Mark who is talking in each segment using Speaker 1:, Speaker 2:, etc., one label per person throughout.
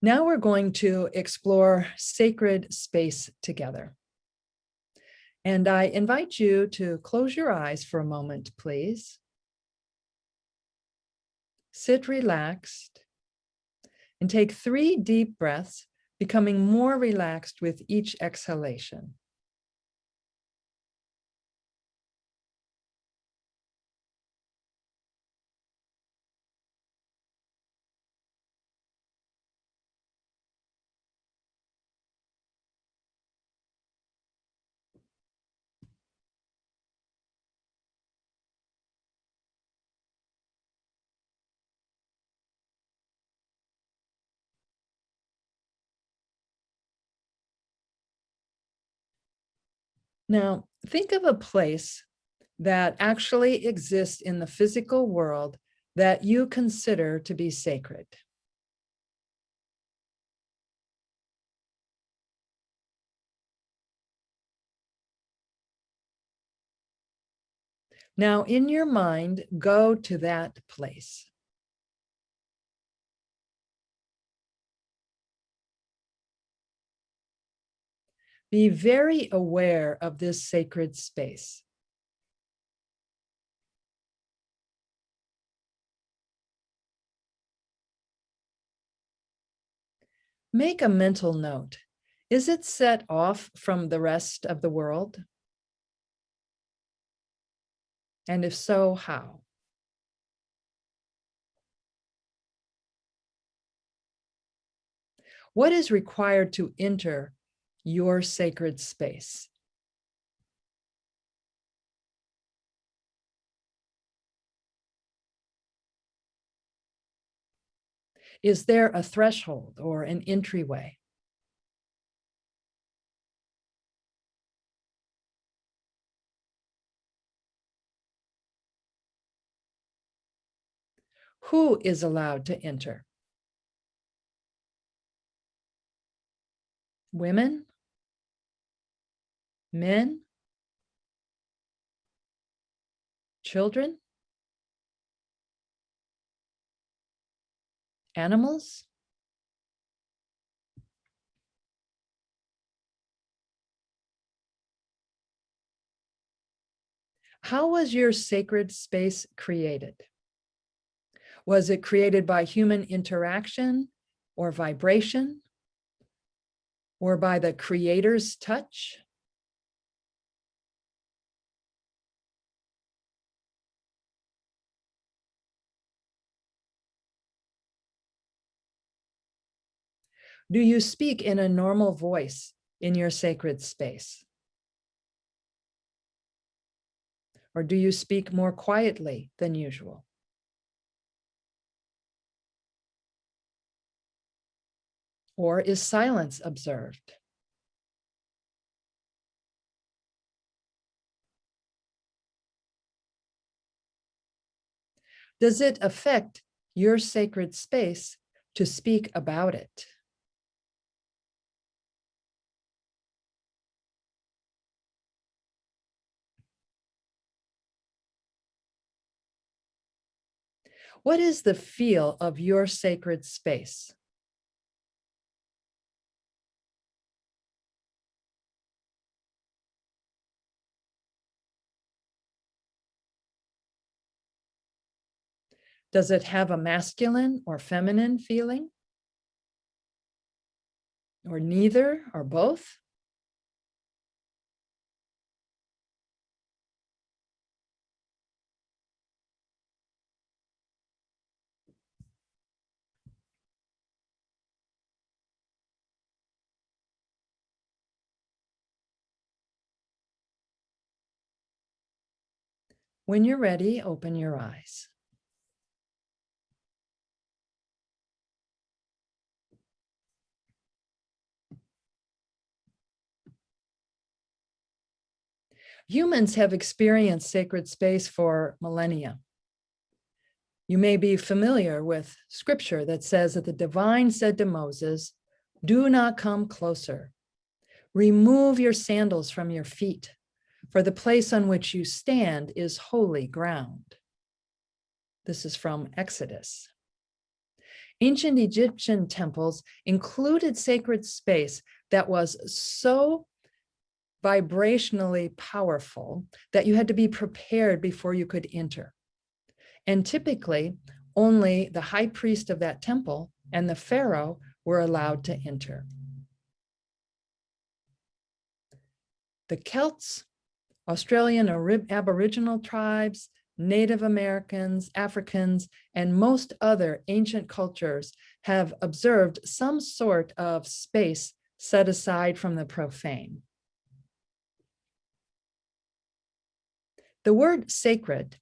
Speaker 1: Now we're going to explore sacred space together. And I invite you to close your eyes for a moment, please. Sit relaxed and take 3 deep breaths, becoming more relaxed with each exhalation. Now, think of a place that actually exists in the physical world that you consider to be sacred. Now, in your mind, go to that place. Be very aware of this sacred space. Make a mental note. Is it set off from the rest of the world? And if so, how? What is required to enter your sacred space? Is there a threshold or an entryway? Who is allowed to enter? Women? Men? Children? Animals? How was your sacred space created? Was it created by human interaction or vibration, or by the Creator's touch? Do you speak in a normal voice in your sacred space? Or do you speak more quietly than usual? Or is silence observed? Does it affect your sacred space to speak about it? What is the feel of your sacred space? Does it have a masculine or feminine feeling? Or neither, or both? When you're ready, open your eyes. Humans have experienced sacred space for millennia. You may be familiar with scripture that says that the divine said to Moses, "Do not come closer. Remove your sandals from your feet, for the place on which you stand is holy ground." This is from Exodus. Ancient Egyptian temples included sacred space that was so vibrationally powerful that you had to be prepared before you could enter. And typically, only the high priest of that temple and the pharaoh were allowed to enter. The Celts, Australian Aboriginal tribes, Native Americans, Africans, and most other ancient cultures have observed some sort of space set aside from the profane. The word sacred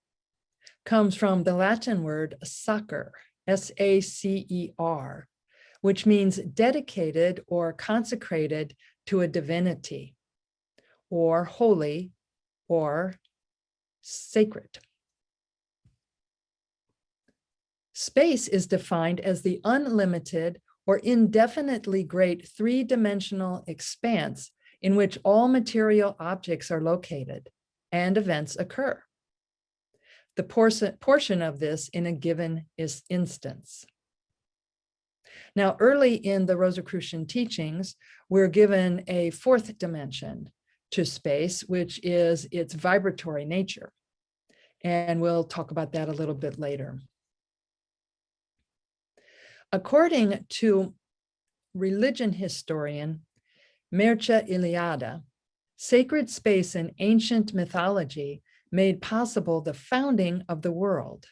Speaker 1: comes from the Latin word sacer, S-A-C-E-R, which means dedicated or consecrated to a divinity, or holy, or sacred. Space is defined as the unlimited or indefinitely great three-dimensional expanse in which all material objects are located and events occur. The portion of this in a given instance. Now, early in the Rosicrucian teachings, we're given a fourth dimension to space, which is its vibratory nature. And we'll talk about that a little bit later. According to religion historian Mircea Eliade, sacred space in ancient mythology made possible the founding of the world.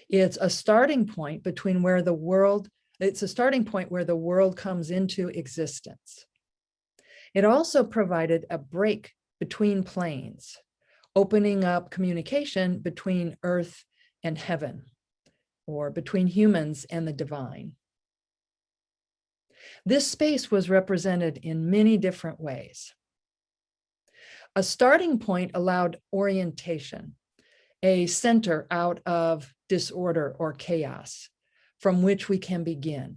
Speaker 1: It's a starting point between where the world, it's a starting point where the world comes into existence. It also provided a break between planes, opening up communication between earth and heaven, or between humans and the divine. This space was represented in many different ways. A starting point allowed orientation, a center out of disorder or chaos from which we can begin.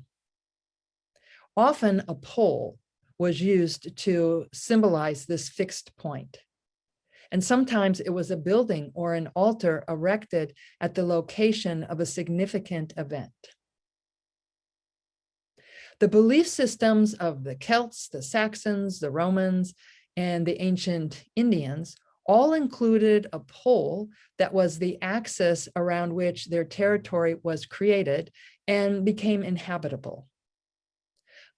Speaker 1: Often a pole was used to symbolize this fixed point. And sometimes it was a building or an altar erected at the location of a significant event. The belief systems of the Celts, the Saxons, the Romans, and the ancient Indians all included a pole that was the axis around which their territory was created and became inhabitable.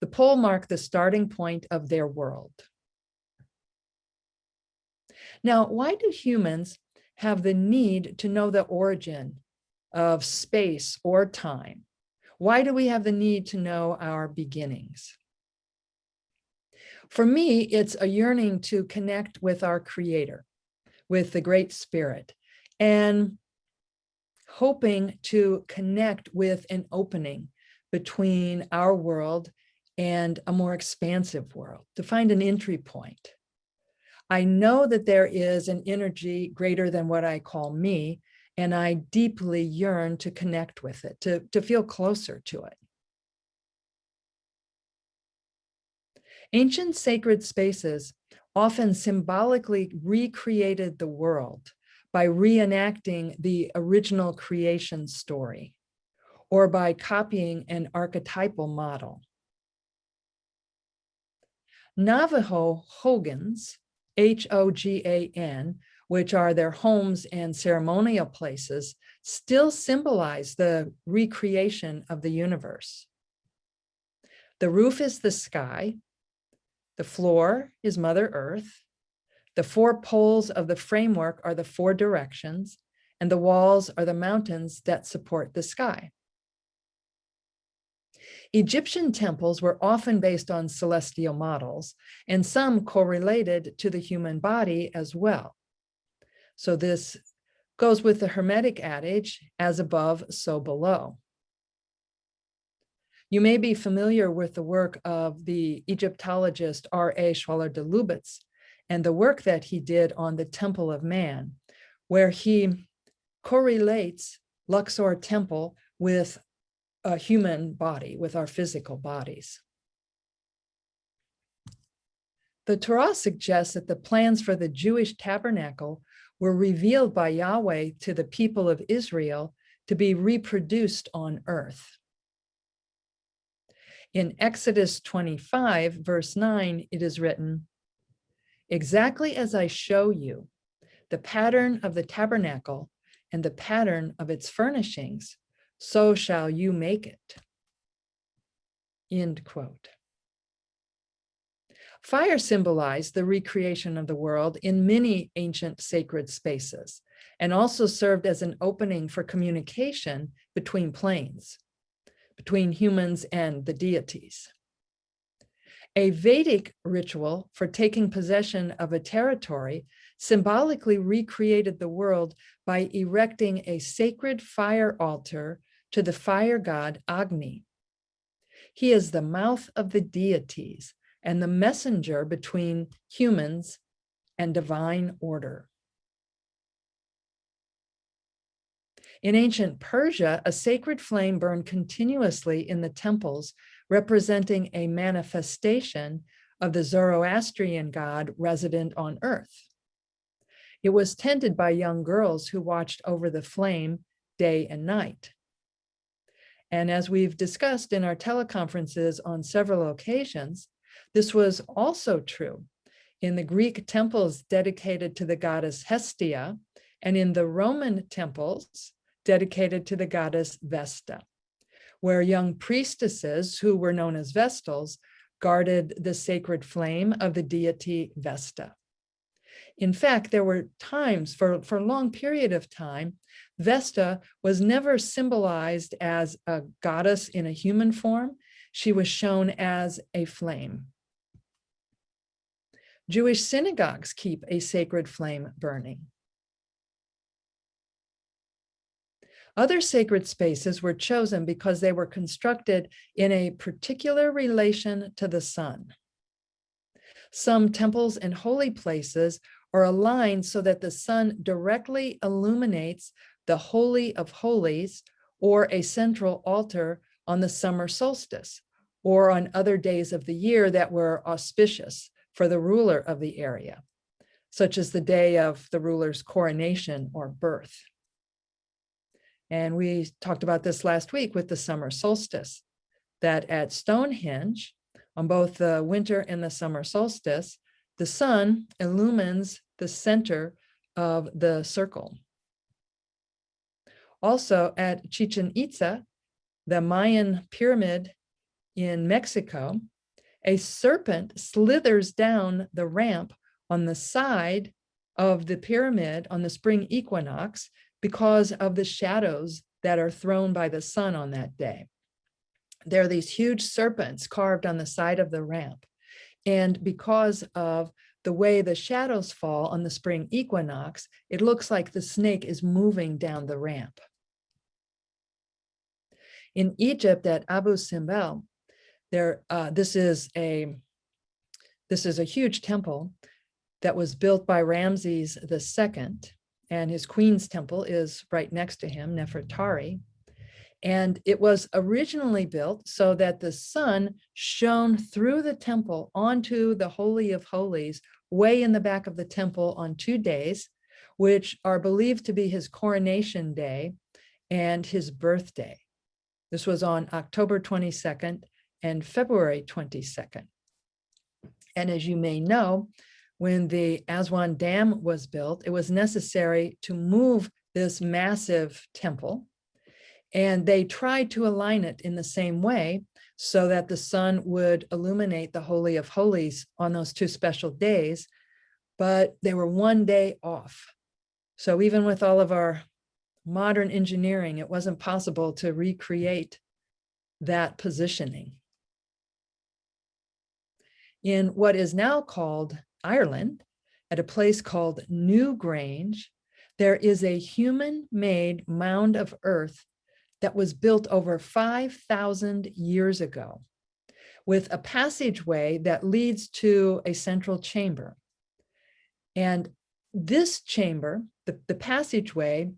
Speaker 1: The pole marked the starting point of their world. Now, why do humans have the need to know the origin of space or time? Why do we have the need to know our beginnings? For me, it's a yearning to connect with our Creator, with the Great Spirit, and hoping to connect with an opening between our world and a more expansive world, to find an entry point. I know that there is an energy greater than what I call me, and I deeply yearn to connect with it, to feel closer to it. Ancient sacred spaces often symbolically recreated the world by reenacting the original creation story or by copying an archetypal model. Navajo hogans, H-O-G-A-N, which are their homes and ceremonial places, still symbolize the recreation of the universe. The roof is the sky, the floor is Mother Earth, the four poles of the framework are the four directions, and the walls are the mountains that support the sky. Egyptian temples were often based on celestial models, and some correlated to the human body as well. So this goes with the Hermetic adage, as above, so below. You may be familiar with the work of the Egyptologist R.A. Schwaller de Lubitz and the work that he did on the Temple of Man, where he correlates Luxor Temple with a human body, with our physical bodies. The Torah suggests that the plans for the Jewish tabernacle were revealed by Yahweh to the people of Israel to be reproduced on earth. In Exodus 25, verse 9, it is written, "Exactly as I show you the pattern of the tabernacle and the pattern of its furnishings, so shall you make it." End quote. Fire symbolized the recreation of the world in many ancient sacred spaces, and also served as an opening for communication between planes, between humans and the deities. A Vedic ritual for taking possession of a territory symbolically recreated the world by erecting a sacred fire altar to the fire god Agni. He is the mouth of the deities and the messenger between humans and divine order. In ancient Persia, a sacred flame burned continuously in the temples, representing a manifestation of the Zoroastrian god resident on earth. It was tended by young girls who watched over the flame day and night. And as we've discussed in our teleconferences on several occasions, this was also true in the Greek temples dedicated to the goddess Hestia, and in the Roman temples dedicated to the goddess Vesta, where young priestesses, who were known as Vestals, guarded the sacred flame of the deity Vesta. In fact, there were times, for a long period of time, Vesta was never symbolized as a goddess in a human form. She was shown as a flame. Jewish synagogues keep a sacred flame burning. Other sacred spaces were chosen because they were constructed in a particular relation to the sun. Some temples and holy places are aligned so that the sun directly illuminates the Holy of Holies or a central altar on the summer solstice or on other days of the year that were auspicious for the ruler of the area, such as the day of the ruler's coronation or birth. And we talked about this last week with the summer solstice, that at Stonehenge, on both the winter and the summer solstice, the sun illumines the center of the circle. Also at Chichen Itza, the Mayan pyramid in Mexico, a serpent slithers down the ramp on the side of the pyramid on the spring equinox because of the shadows that are thrown by the sun on that day. There are these huge serpents carved on the side of the ramp. And because of the way the shadows fall on the spring equinox, it looks like the snake is moving down the ramp. In Egypt at Abu Simbel, this is a huge temple that was built by Ramses II, and his queen's temple is right next to him, Nefertari. And it was originally built so that the sun shone through the temple onto the Holy of Holies, way in the back of the temple on 2 days, which are believed to be his coronation day and his birthday. This was on October 22nd and February 22nd. And as you may know, when the Aswan Dam was built, it was necessary to move this massive temple. And they tried to align it in the same way so that the sun would illuminate the Holy of Holies on those 2 special days, but they were 1 day off. So even with all of our modern engineering, it wasn't possible to recreate that positioning. In what is now called Ireland, at a place called Newgrange, there is a human-made mound of earth that was built over 5,000 years ago, with a passageway that leads to a central chamber. And this chamber, the passageway,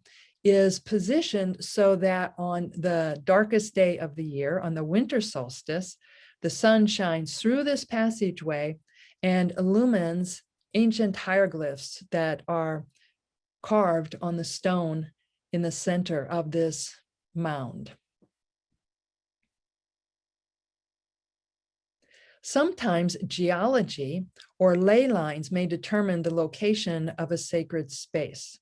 Speaker 1: is positioned so that on the darkest day of the year, on the winter solstice, the sun shines through this passageway and illumines ancient hieroglyphs that are carved on the stone in the center of this mound. Sometimes geology or ley lines may determine the location of a sacred space.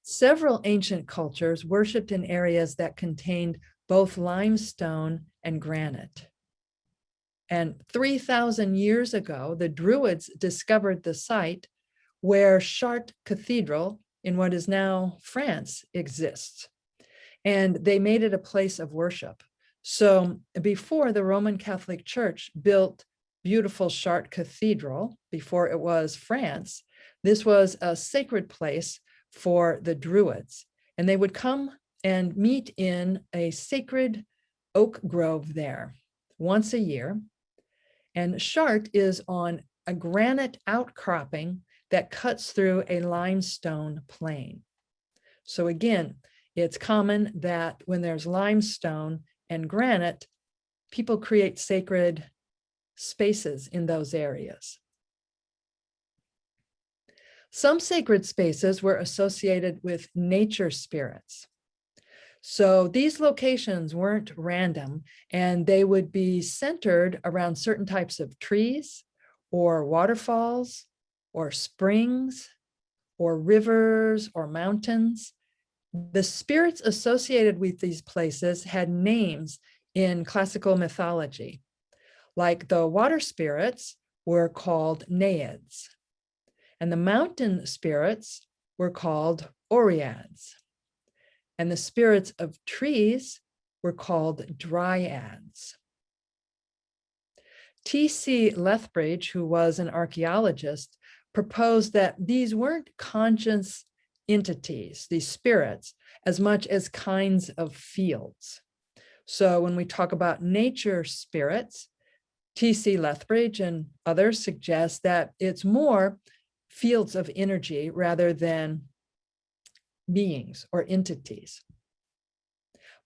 Speaker 1: Several ancient cultures worshipped in areas that contained both limestone and granite. And 3,000 years ago, the Druids discovered the site where Chartres Cathedral in what is now France exists. And they made it a place of worship. So before the Roman Catholic Church built beautiful Chartres Cathedral, before it was France, this was a sacred place for the Druids. And they would come and meet in a sacred oak grove there once a year. And Chartres is on a granite outcropping that cuts through a limestone plain. So again, it's common that when there's limestone and granite, people create sacred spaces in those areas. Some sacred spaces were associated with nature spirits. So these locations weren't random, and they would be centered around certain types of trees or waterfalls or springs or rivers or mountains. The spirits associated with these places had names in classical mythology, like the water spirits were called naiads, and the mountain spirits were called oreads, and the spirits of trees were called dryads. T.C. Lethbridge, who was an archaeologist, proposed that these weren't conscious entities, these spirits, as much as kinds of fields. So when we talk about nature spirits, T.C. Lethbridge and others suggest that it's more fields of energy rather than beings or entities.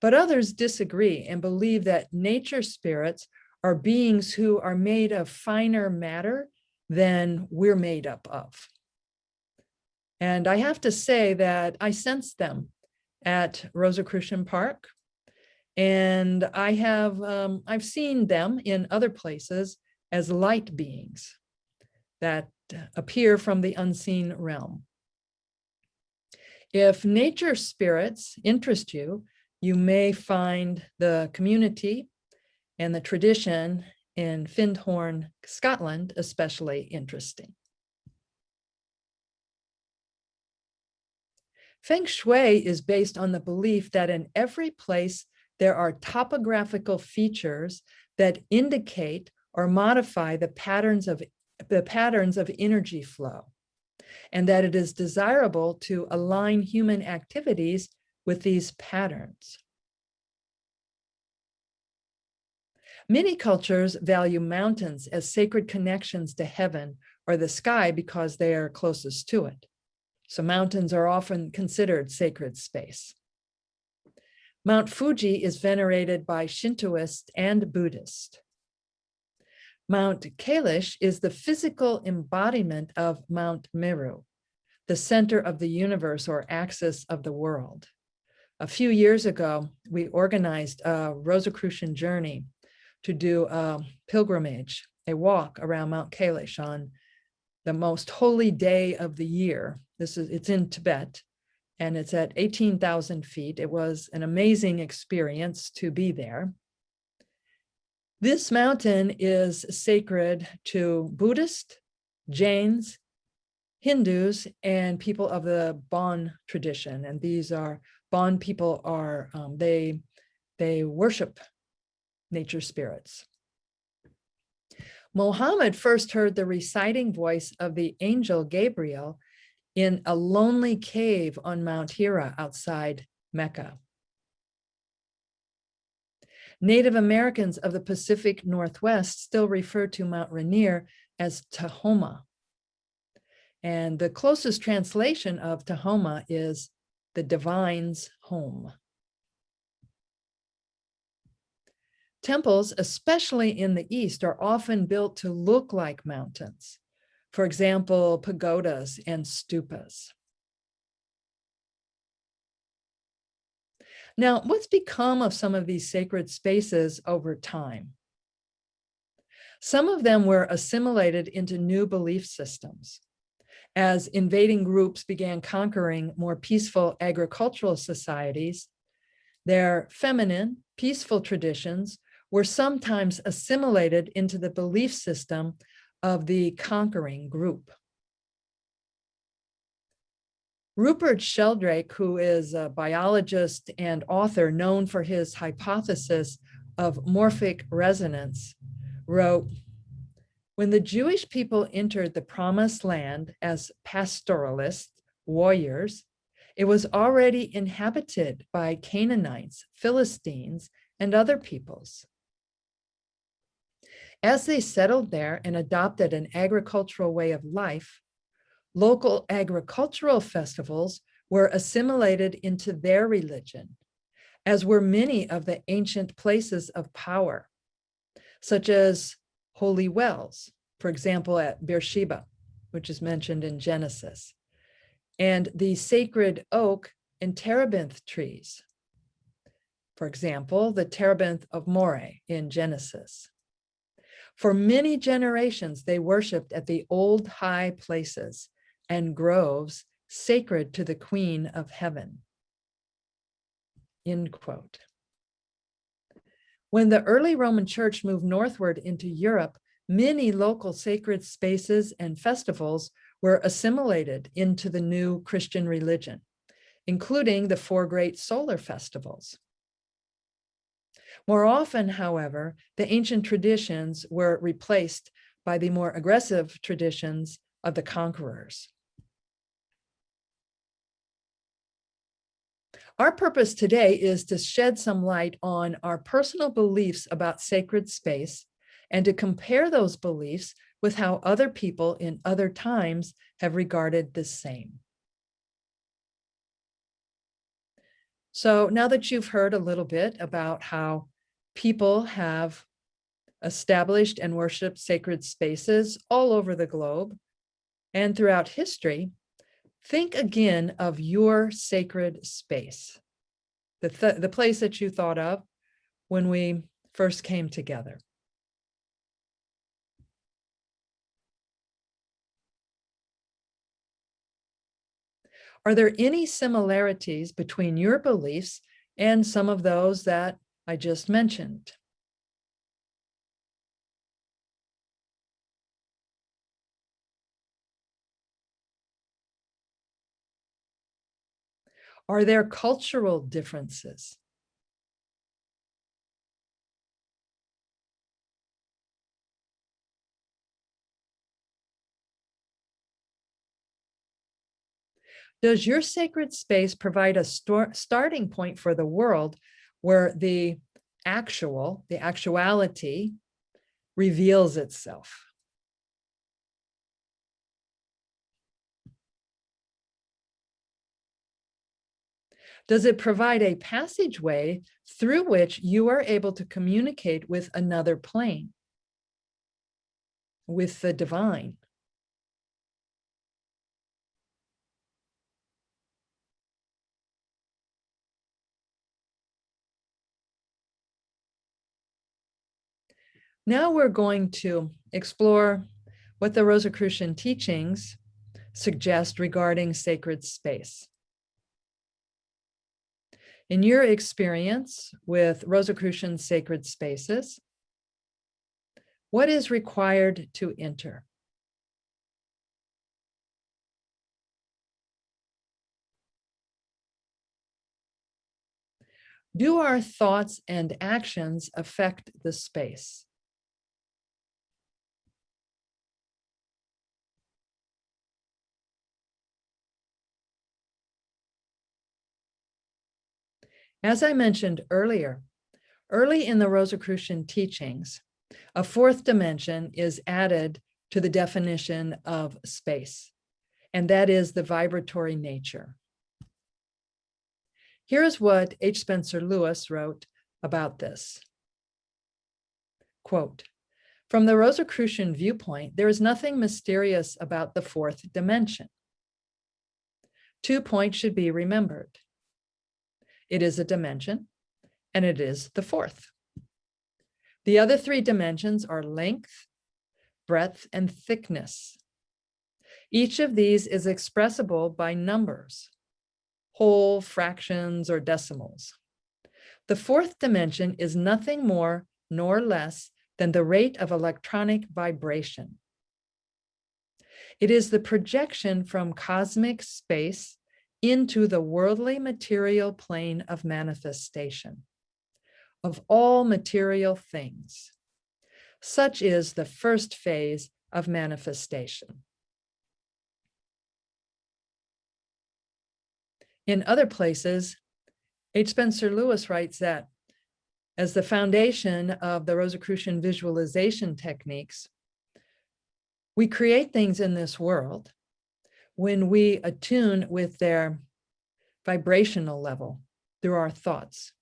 Speaker 1: But others disagree and believe that nature spirits are beings who are made of finer matter than we're made up of. And I have to say that I sense them at Rosicrucian Park, and I've seen them in other places as light beings that appear from the unseen realm. If nature spirits interest you, you may find the community and the tradition in Findhorn, Scotland, especially interesting. Feng Shui is based on the belief that in every place there are topographical features that indicate or modify the patterns of energy flow, and that it is desirable to align human activities with these patterns. Many cultures value mountains as sacred connections to heaven or the sky because they are closest to it. So mountains are often considered sacred space. Mount Fuji is venerated by Shintoists and Buddhists. Mount Kailash is the physical embodiment of Mount Meru, the center of the universe or axis of the world. A few years ago, we organized a Rosicrucian journey to do a pilgrimage, a walk around Mount Kailash on the most holy day of the year. It's in Tibet, and it's at 18,000 feet. It was an amazing experience to be there. This mountain is sacred to Buddhists, Jains, Hindus, and people of the Bon tradition. And these are, Bon people are, they worship nature spirits. Mohammed first heard the reciting voice of the angel Gabriel in a lonely cave on Mount Hira outside Mecca. Native Americans of the Pacific Northwest still refer to Mount Rainier as Tahoma. And the closest translation of Tahoma is the divine's home. Temples, especially in the East, are often built to look like mountains. For example, pagodas and stupas. Now, what's become of some of these sacred spaces over time? Some of them were assimilated into new belief systems. As invading groups began conquering more peaceful agricultural societies, their feminine, peaceful traditions were sometimes assimilated into the belief system of the conquering group. Rupert Sheldrake, who is a biologist and author known for his hypothesis of morphic resonance, wrote, "When the Jewish people entered the promised land as pastoralists, warriors, it was already inhabited by Canaanites, Philistines, and other peoples. As they settled there and adopted an agricultural way of life, local agricultural festivals were assimilated into their religion, as were many of the ancient places of power, such as holy wells, for example, at Beersheba, which is mentioned in Genesis, and the sacred oak and terebinth trees, for example, the terebinth of Moreh in Genesis. For many generations, they worshiped at the old high places and groves sacred to the Queen of Heaven." End quote. When the early Roman Church moved northward into Europe, many local sacred spaces and festivals were assimilated into the new Christian religion, including the 4 great solar festivals. More often, however, the ancient traditions were replaced by the more aggressive traditions of the conquerors. Our purpose today is to shed some light on our personal beliefs about sacred space and to compare those beliefs with how other people in other times have regarded the same. So now that you've heard a little bit about how people have established and worshiped sacred spaces all over the globe and throughout history, think again of your sacred space, the place that you thought of when we first came together. Are there any similarities between your beliefs and some of those that I just mentioned? Are there cultural differences? Does your sacred space provide a starting point for the world where the actuality reveals itself? Does it provide a passageway through which you are able to communicate with another plane, with the divine? Now we're going to explore what the Rosicrucian teachings suggest regarding sacred space. In your experience with Rosicrucian Sacred Spaces, what is required to enter? Do our thoughts and actions affect the space? As I mentioned earlier, early in the Rosicrucian teachings, a 4th dimension is added to the definition of space, and that is the vibratory nature. Here's what H. Spencer Lewis wrote about this. Quote, "From the Rosicrucian viewpoint, there is nothing mysterious about the 4th dimension. 2 points should be remembered. It is a dimension, and it is the 4th. The other 3 dimensions are length, breadth, and thickness. Each of these is expressible by numbers, whole, fractions, or decimals. The fourth dimension is nothing more nor less than the rate of electronic vibration. It is the projection from cosmic space into the worldly material plane of manifestation of all material things. Such is the first phase of manifestation. In other places, H. Spencer Lewis writes that as the foundation of the Rosicrucian visualization techniques, we create things in this world when we attune with their vibrational level through our thoughts.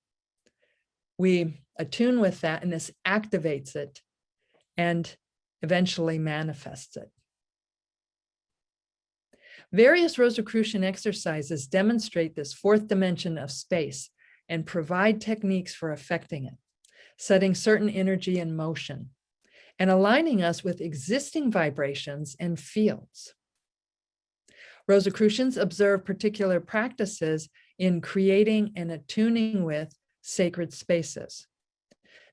Speaker 1: We attune with that, and this activates it and eventually manifests it. Various Rosicrucian exercises demonstrate this fourth dimension of space and provide techniques for affecting it, setting certain energy in motion, and aligning us with existing vibrations and fields. Rosicrucians observe particular practices in creating and attuning with sacred spaces,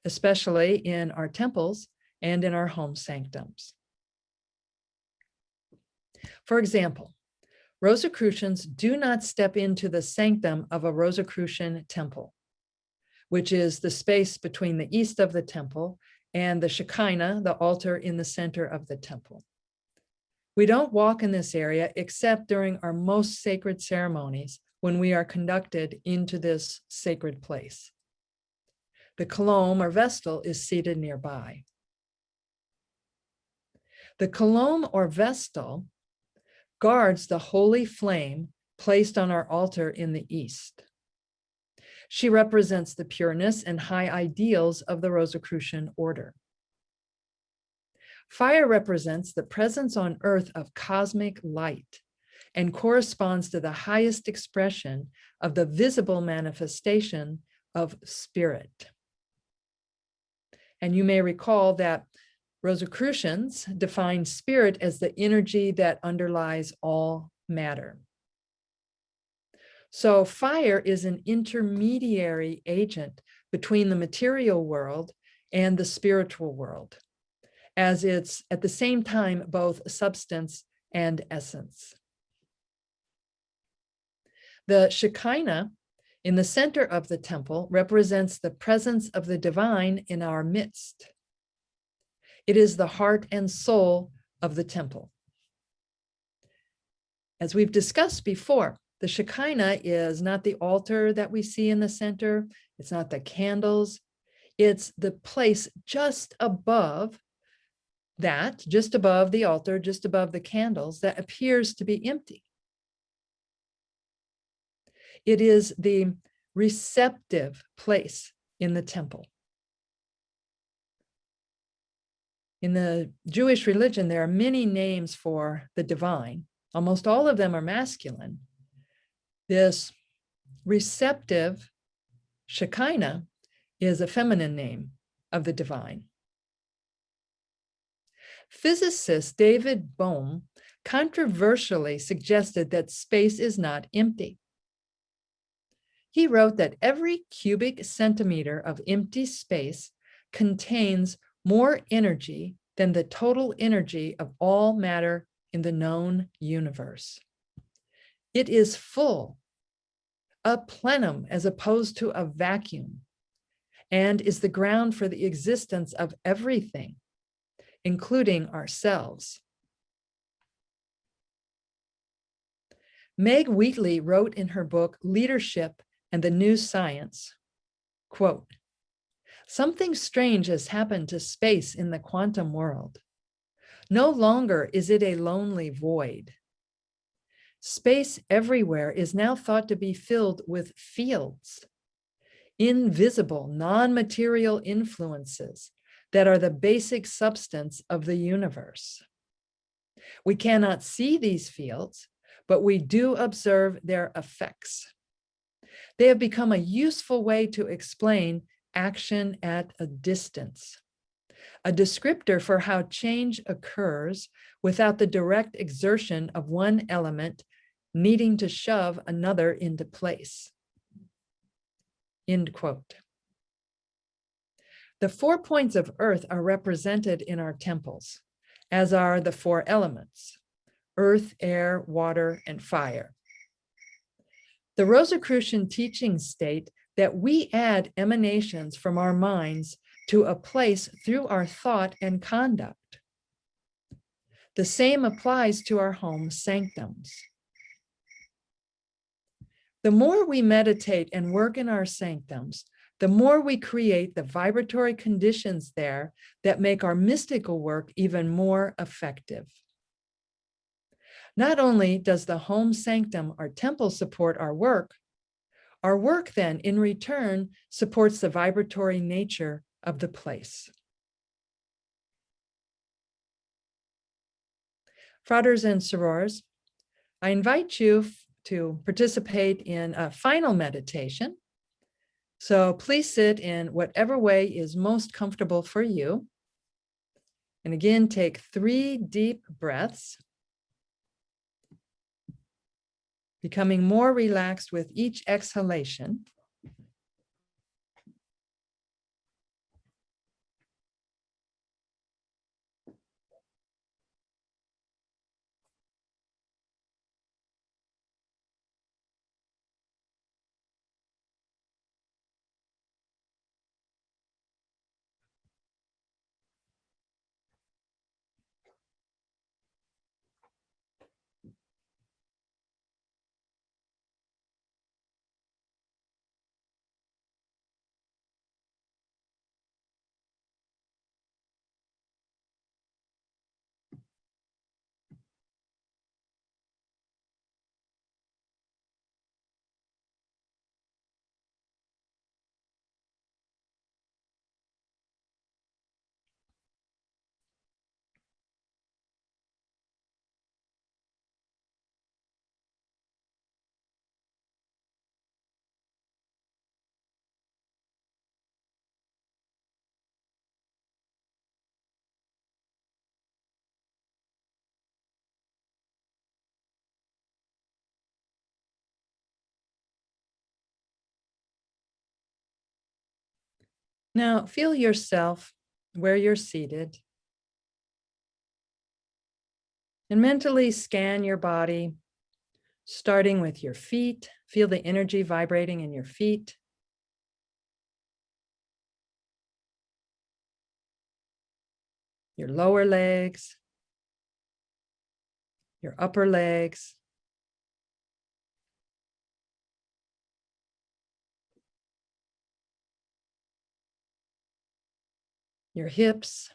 Speaker 1: especially in our temples and in our home sanctums. For example, Rosicrucians do not step into the sanctum of a Rosicrucian temple, which is the space between the east of the temple and the Shekinah, the altar in the center of the temple. We don't walk in this area except during our most sacred ceremonies when we are conducted into this sacred place. The colome or vestal is seated nearby. The colome or vestal guards the holy flame placed on our altar in the east. She represents the pureness and high ideals of the Rosicrucian order. Fire represents the presence on earth of cosmic light and corresponds to the highest expression of the visible manifestation of spirit. And you may recall that Rosicrucians define spirit as the energy that underlies all matter. So fire is an intermediary agent between the material world and the spiritual world, as it's at the same time both substance and essence. The Shekinah in the center of the temple represents the presence of the divine in our midst. It is the heart and soul of the temple. As we've discussed before, the Shekinah is not the altar that we see in the center. It's not the candles. It's the place just above that, just above the altar, just above the candles, that appears to be empty. It is the receptive place in the temple. In the Jewish religion, there are many names for the divine. Almost all of them are masculine. This receptive Shekinah is a feminine name of the divine. Physicist David Bohm controversially suggested that space is not empty. He wrote that every cubic centimeter of empty space contains more energy than the total energy of all matter in the known universe. It is full, a plenum as opposed to a vacuum, and is the ground for the existence of everything, including ourselves. Meg Wheatley wrote in her book, Leadership and the New Science, quote, "Something strange has happened to space in the quantum world. No longer is it a lonely void. Space everywhere is now thought to be filled with fields, invisible, non-material influences that are the basic substance of the universe. We cannot see these fields, but we do observe their effects. They have become a useful way to explain action at a distance. a descriptor for how change occurs without the direct exertion of one element needing to shove another into place. End quote. The 4 points of earth are represented in our temples, as are the 4 elements: earth, air, water, and fire. The Rosicrucian teachings state that we add emanations from our minds to a place through our thought and conduct. The same applies to our home sanctums. The more we meditate and work in our sanctums, the more we create the vibratory conditions there that make our mystical work even more effective. Not only does the home sanctum or temple support our work then in return supports the vibratory nature of the place. Fratres and sorors, I invite you to participate in a final meditation. So please sit in whatever way is most comfortable for you. And again, take 3 deep breaths, becoming more relaxed with each exhalation. Now feel yourself where you're seated and mentally scan your body, starting with your feet. Feel the energy vibrating in your feet. Your lower legs, your upper legs, your hips,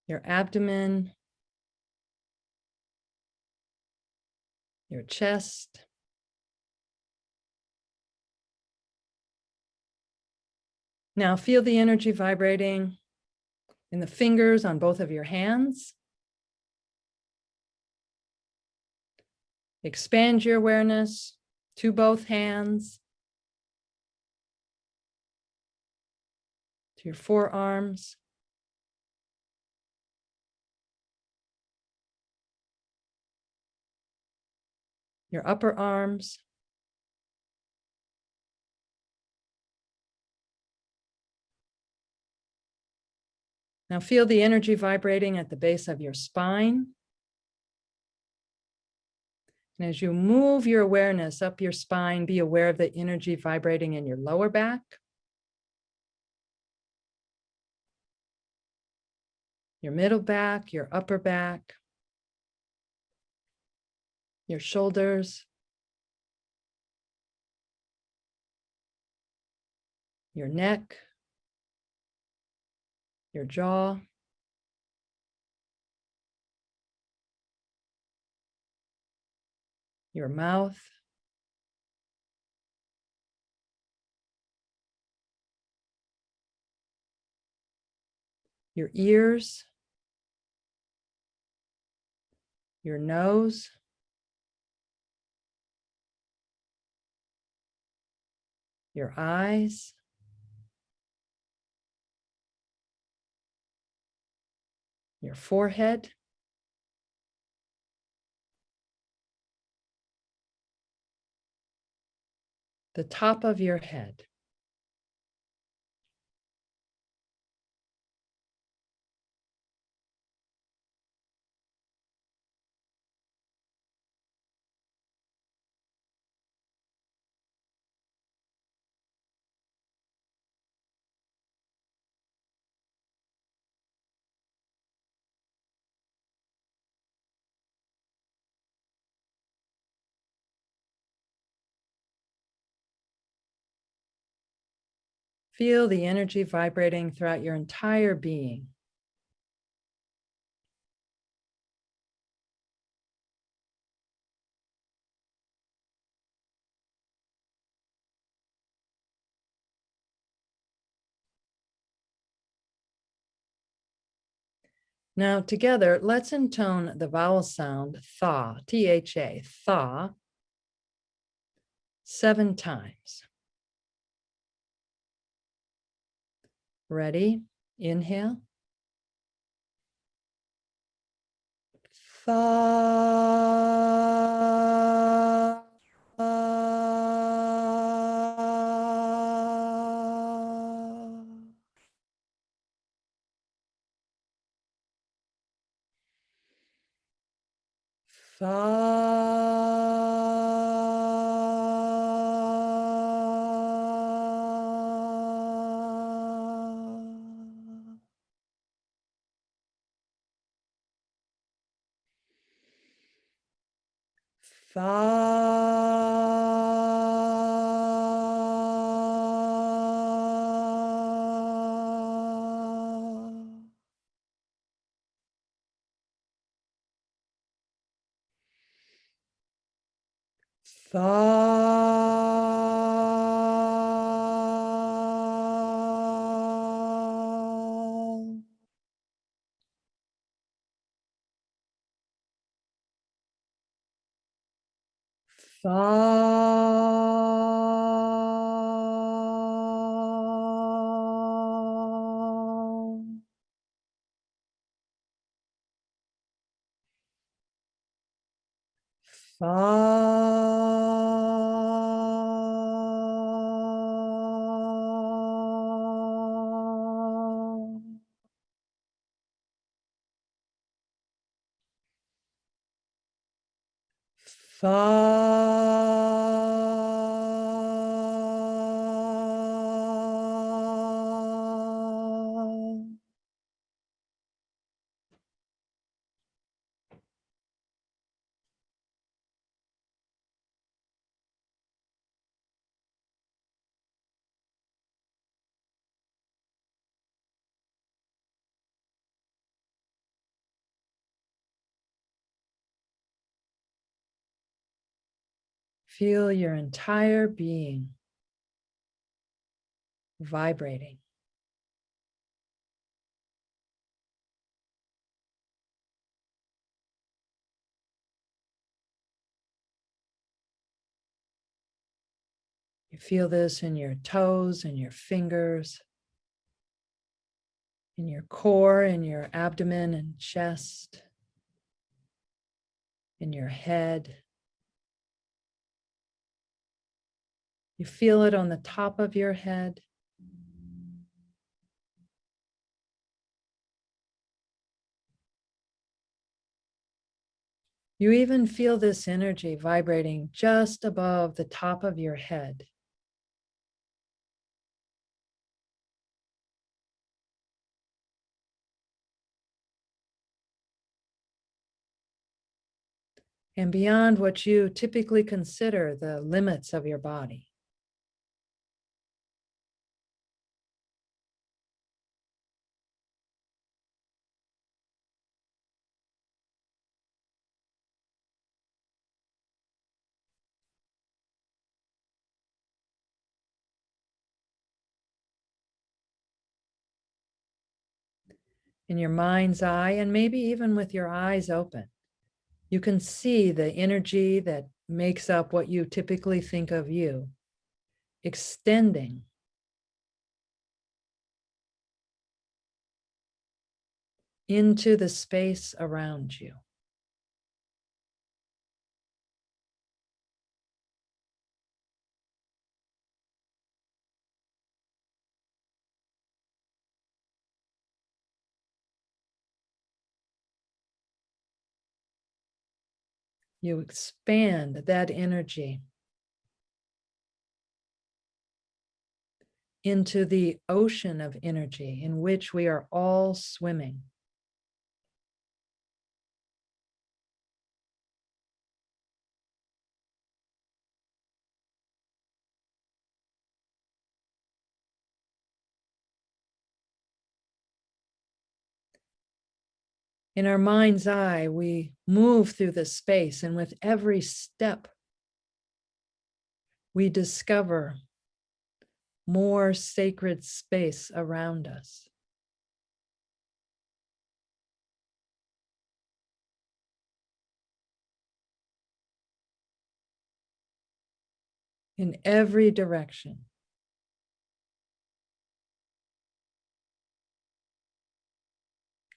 Speaker 1: your abdomen, your chest, now feel the energy vibrating in the fingers on both of your hands. Expand your awareness to both hands, to your forearms, your upper arms, now feel the energy vibrating at the base of your spine. And as you move your awareness up your spine, be aware of the energy vibrating in your lower back, your middle back, your upper back, your shoulders, your neck, your jaw, your mouth, your ears, your nose, your eyes, your forehead, the top of your head. Feel the energy vibrating throughout your entire being. Now together, let's intone the vowel sound tha, T-H-A, tha, 7 times. Ready? Inhale. Tha. Feel your entire being vibrating. You feel this in your toes and your fingers, in your core, in your abdomen and chest, in your head. You feel it on the top of your head. You even feel this energy vibrating just above the top of your head. And beyond what you typically consider the limits of your body. In your mind's eye, and maybe even with your eyes open, you can see the energy that makes up what you typically think of you, extending into the space around you. You expand that energy into the ocean of energy in which we are all swimming. In our mind's eye, we move through the space, and with every step, we discover more sacred space around us. In every direction.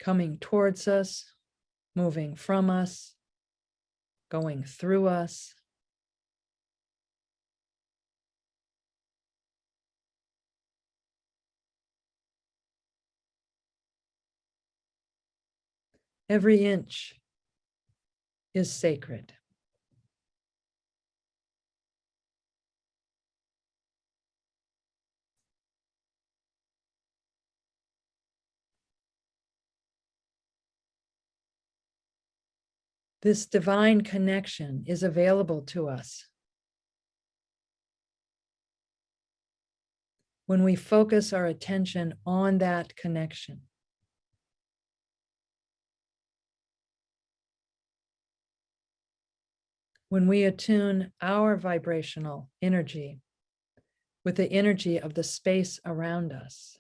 Speaker 1: Coming towards us, moving from us, going through us. Every inch is sacred. This divine connection is available to us when we focus our attention on that connection. When we attune our vibrational energy with the energy of the space around us.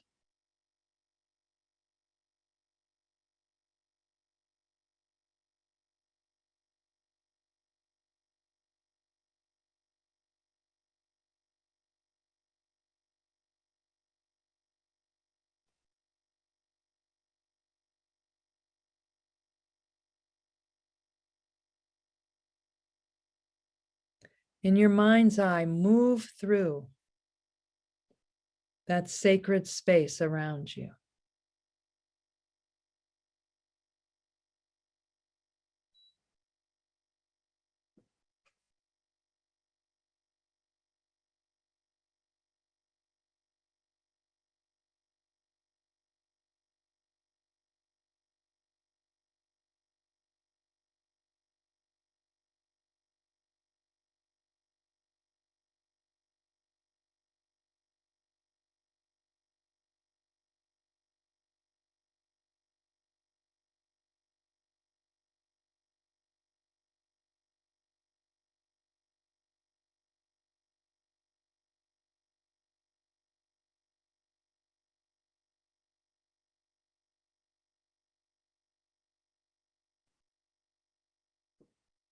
Speaker 1: In your mind's eye, move through that sacred space around you.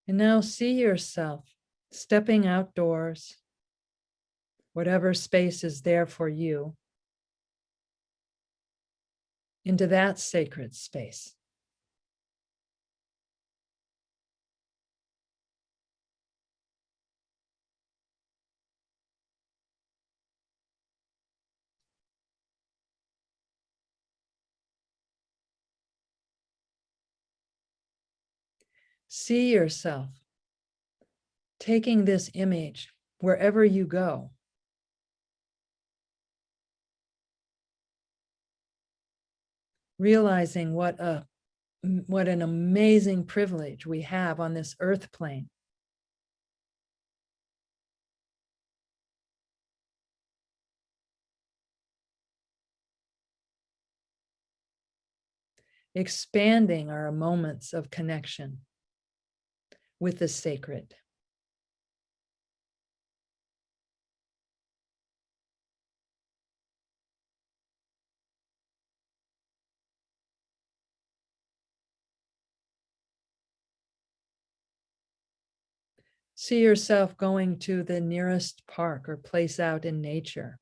Speaker 1: And now see yourself stepping outdoors, whatever space is there for you, into that sacred space. See yourself taking this image wherever you go. Realizing what an amazing privilege we have on this earth plane. Expanding our moments of connection with the sacred. See yourself going to the nearest park or place out in nature.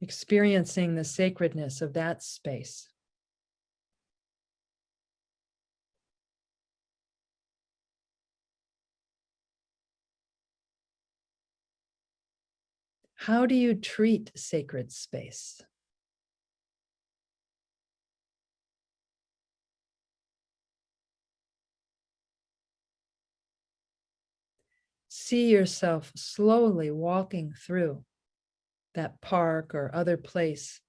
Speaker 1: experiencing the sacredness of that space. How do you treat sacred space? See yourself slowly walking through that park or other place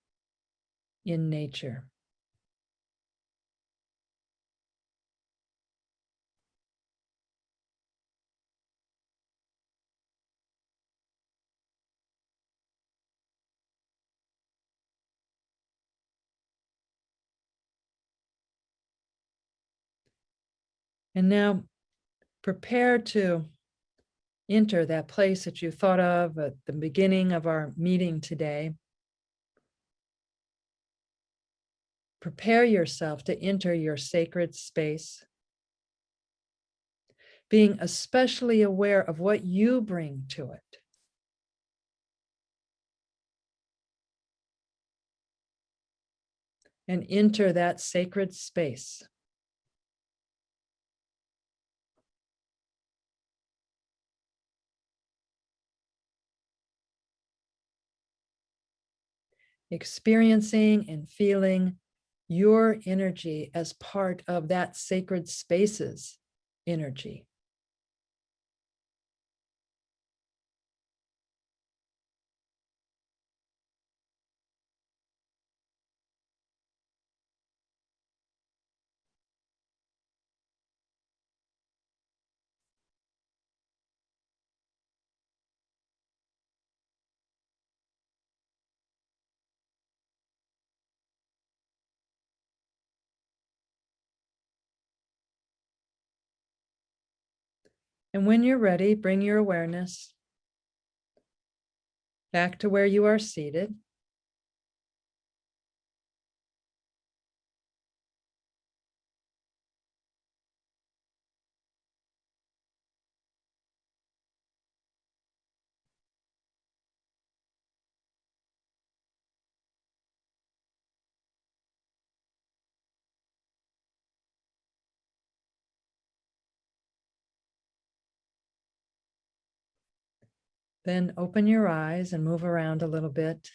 Speaker 1: in nature. And now prepare to enter that place that you thought of at the beginning of our meeting today. Prepare yourself to enter your sacred space, being especially aware of what you bring to it. And enter that sacred space. Experiencing and feeling your energy as part of that sacred space's energy. And when you're ready, bring your awareness back to where you are seated. Then open your eyes and move around a little bit.